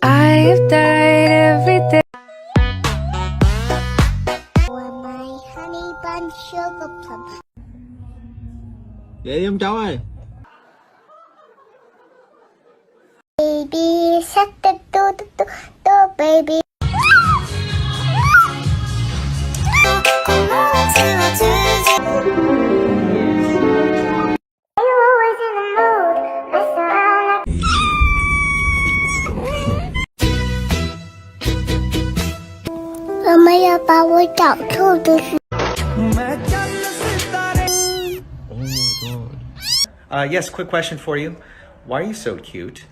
I've died every day. My honey bun sugar plum. Vậy đi ông cháu ơi. Baby shark do baby. Yes, quick question for you. Why are you so cute?